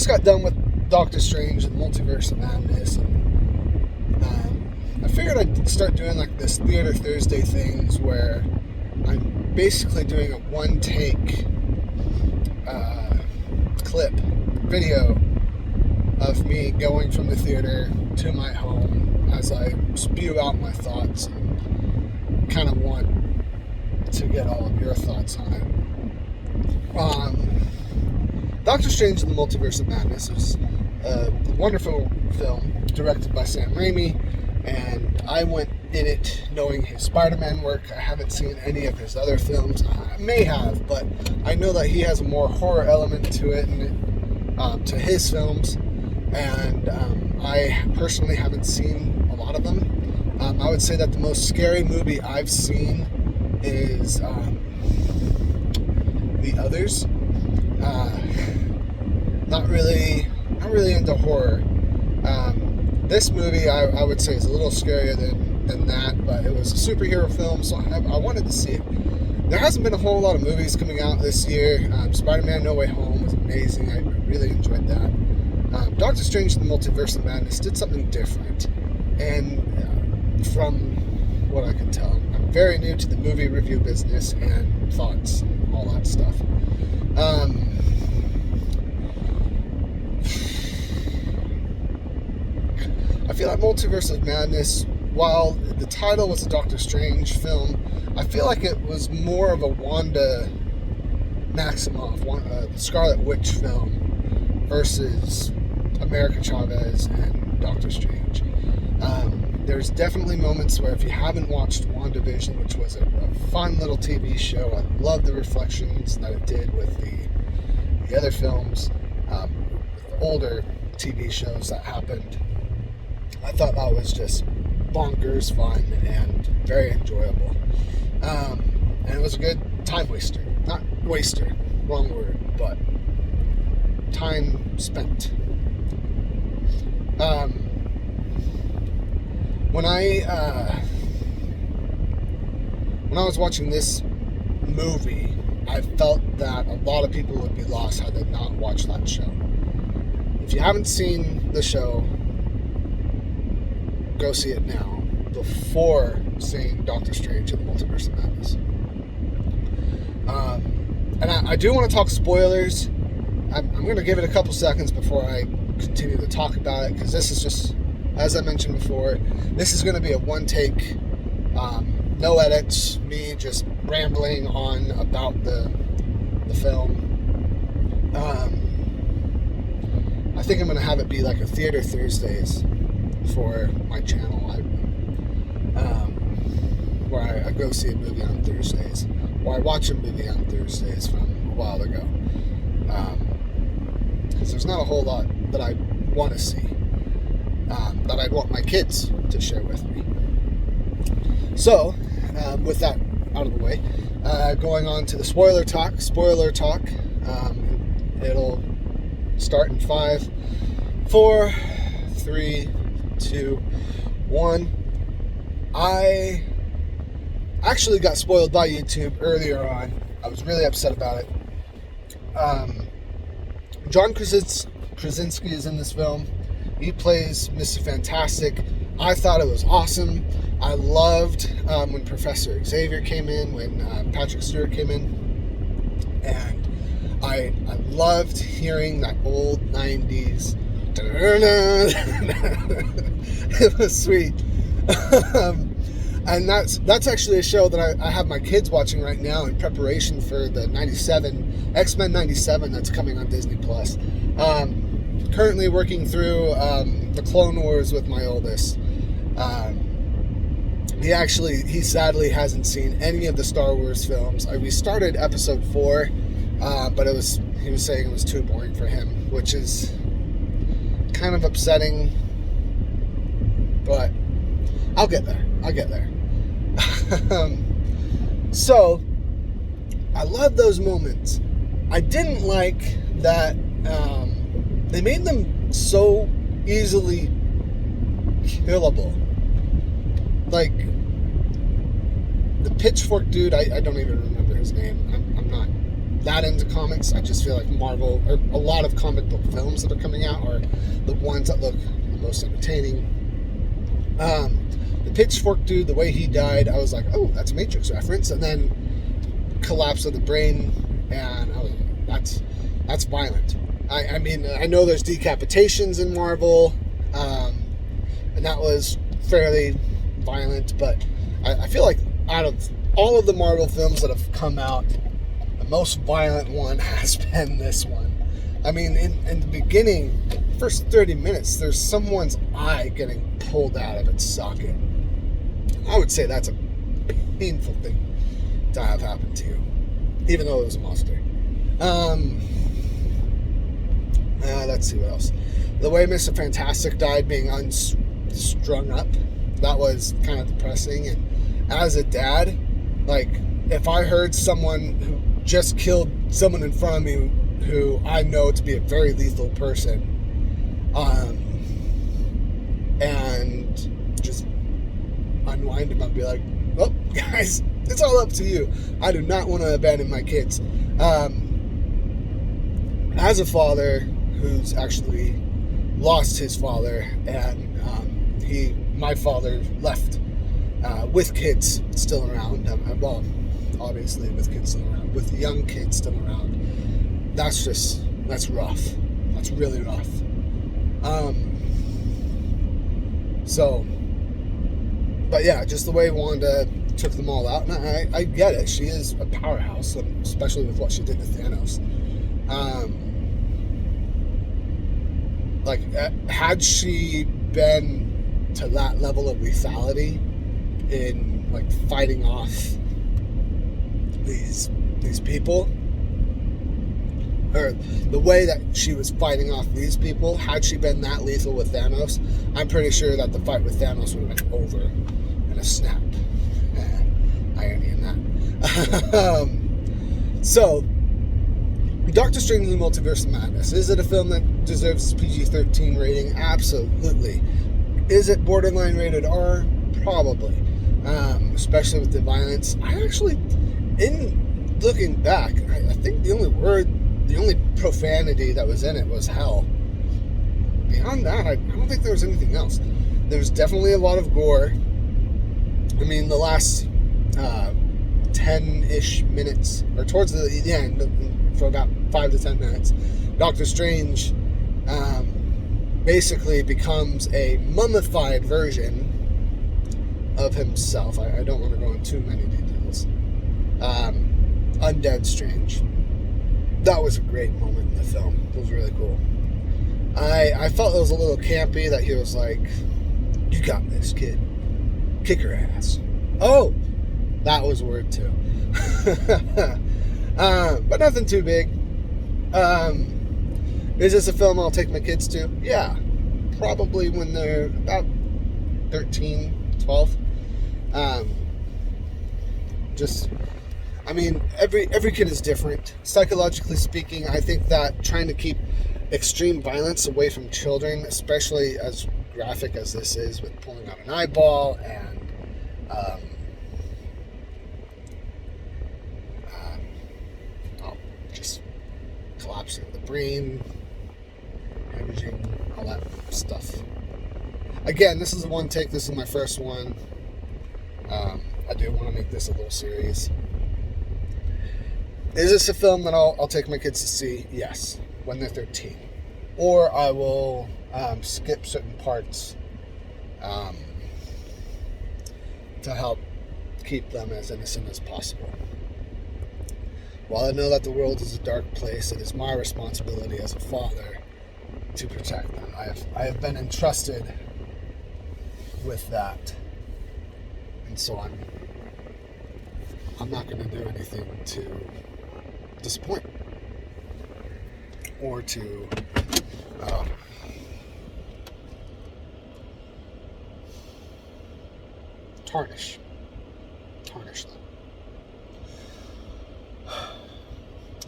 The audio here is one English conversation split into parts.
got done with Doctor Strange and Multiverse of Madness, and I figured I'd start doing like this Theater Thursday things where I'm basically doing a one-take video of me going from the theater to my home as I spew out my thoughts, and kind of want to get all of your thoughts on it. Doctor Strange and the Multiverse of Madness is a wonderful film directed by Sam Raimi, and I went in it knowing his Spider-Man work. I haven't seen any of his other films. I may have, but I know that he has a more horror element to it, and to his films, and I personally haven't seen a lot of them. I would say that the most scary movie I've seen is The Others. Not really into horror. This movie I would say is a little scarier than that, but it was a superhero film, so I wanted to see it. There hasn't been a whole lot of movies coming out this year. Spider-Man No Way Home was amazing. I really enjoyed that. Doctor Strange and the Multiverse of Madness did something different, and from what I can tell, I'm very new to the movie review business and thoughts, all that stuff. I feel like Multiverse of Madness, while the title was a Doctor Strange film, I feel like it was more of a Wanda Maximoff, Scarlet Witch film versus America Chavez and Doctor Strange. There's definitely moments where if you haven't watched WandaVision, which was a fun little TV show, I love the reflections that it did with the other films, older TV shows that happened. I thought that was just bonkers fun and very enjoyable. And it was a good time waster. Not waster, wrong word, but time spent. When I was watching this movie, I felt that a lot of people would be lost had they not watched that show. If you haven't seen the show, go see it now before seeing Doctor Strange and the Multiverse of Madness. And I do want to talk spoilers. I'm going to give it a couple seconds before I continue to talk about it, because this is just, as I mentioned before, this is going to be a one-take, no edits, me just rambling on about the film. I think I'm going to have it be like a Theater Thursdays for my channel, where I go see a movie on Thursdays, or I watch a movie on Thursdays from a while ago, because there's not a whole lot that I want to see, that I'd want my kids to share with me. So, with that out of the way, going on to the spoiler talk, it'll start in 5, 4, 3, 2, 1. I actually got spoiled by YouTube earlier on. I was really upset about it. John Krasinski is in this film. He plays Mr. Fantastic. I thought it was awesome. I loved when Professor Xavier came in, when Patrick Stewart came in, and I loved hearing that old 90s. It was sweet. And that's actually a show that I have my kids watching right now in preparation for the X-Men 97 that's coming on Disney+. Currently working through the Clone Wars with my oldest. He sadly hasn't seen any of the Star Wars films. We started episode 4, but he was saying it was too boring for him, which is kind of upsetting, but I'll get there. So, I love those moments. I didn't like that they made them so easily killable. Like, the pitchfork dude, I don't even remember his name. I'm not that into comics. I just feel like Marvel, or a lot of comic book films that are coming out, are the ones that look the most entertaining. The Pitchfork dude, the way he died, I was like, oh, that's a Matrix reference. And then collapse of the brain, and I was like, that's violent. I mean, I know there's decapitations in Marvel, and that was fairly violent, but I feel like out of all of the Marvel films that have come out, the most violent one has been this one. I mean, in the beginning, first 30 minutes, there's someone's eye getting pulled out of its socket. I would say that's a painful thing to have happen to you, even though it was a monster. Let's see what else. The way Mr. Fantastic died, being unstrung up, that was kind of depressing. And as a dad, like, if I heard someone who just killed someone in front of me who I know to be a very lethal person, and just unwind him, I'd be like, well, guys, it's all up to you. I do not want to abandon my kids. As a father who's actually lost his father, and my father left with kids still around, well, obviously with kids still around, with young kids still around, that's rough. That's really rough. But yeah, just the way Wanda took them all out, and I get it. She is a powerhouse, especially with what she did with Thanos. Like, had she been to that level of lethality in, like, fighting off these people, or the way that she was fighting off these people, had she been that lethal with Thanos, I'm pretty sure that the fight with Thanos would have been over in a snap. Irony in that. So, Doctor Strange in the Multiverse of Madness. Is it a film that deserves its PG-13 rating? Absolutely. Is it borderline rated R? Probably. Especially with the violence. I actually, in looking back, I think the only profanity that was in it was hell. Beyond that, I don't think there was anything else. There was definitely a lot of gore. I mean, the last 10-ish minutes, or towards the end, for about 5 to 10 minutes, Doctor Strange basically becomes a mummified version of himself. I don't want to go into too many details. Undead Strange. That was a great moment in the film. It was really cool. I felt it was a little campy that he was like, you got this, kid. Kick her ass. Oh! That was a word too. But nothing too big. Is this a film I'll take my kids to? Yeah. Probably when they're about 13, 12. Every kid is different. Psychologically speaking, I think that trying to keep extreme violence away from children, especially as graphic as this is, with pulling out an eyeball and just collapsing the brain, hemorrhaging, all that stuff. Again, this is the one take. This is my first one. I do want to make this a little series. Is this a film that I'll take my kids to see? Yes, when they're 13. Or I will skip certain parts to help keep them as innocent as possible. While I know that the world is a dark place, it is my responsibility as a father to protect them. I have been entrusted with that, and so I'm not going to do anything to disappoint or to tarnish them.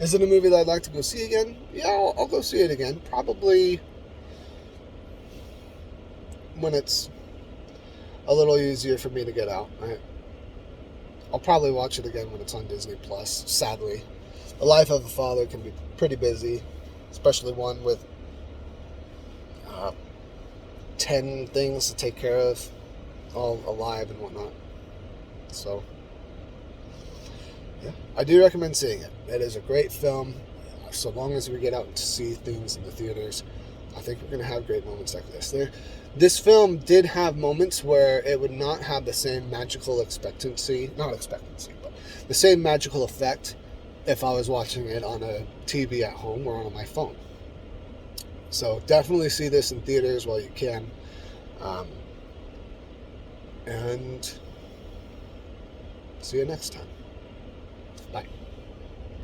Is it a movie that I'd like to go see again? Yeah, I'll go see it again. Probably when it's a little easier for me to get out. I'll probably watch it again when it's on Disney Plus, sadly. the life of a father can be pretty busy, especially one with 10 things to take care of, all alive and whatnot. So, yeah, I do recommend seeing it. It is a great film. So long as we get out to see things in the theaters, I think we're going to have great moments like this. This film did have moments where it would not have the same magical but the same magical effect if I was watching it on a TV at home or on my phone. So definitely see this in theaters while you can. And see you next time.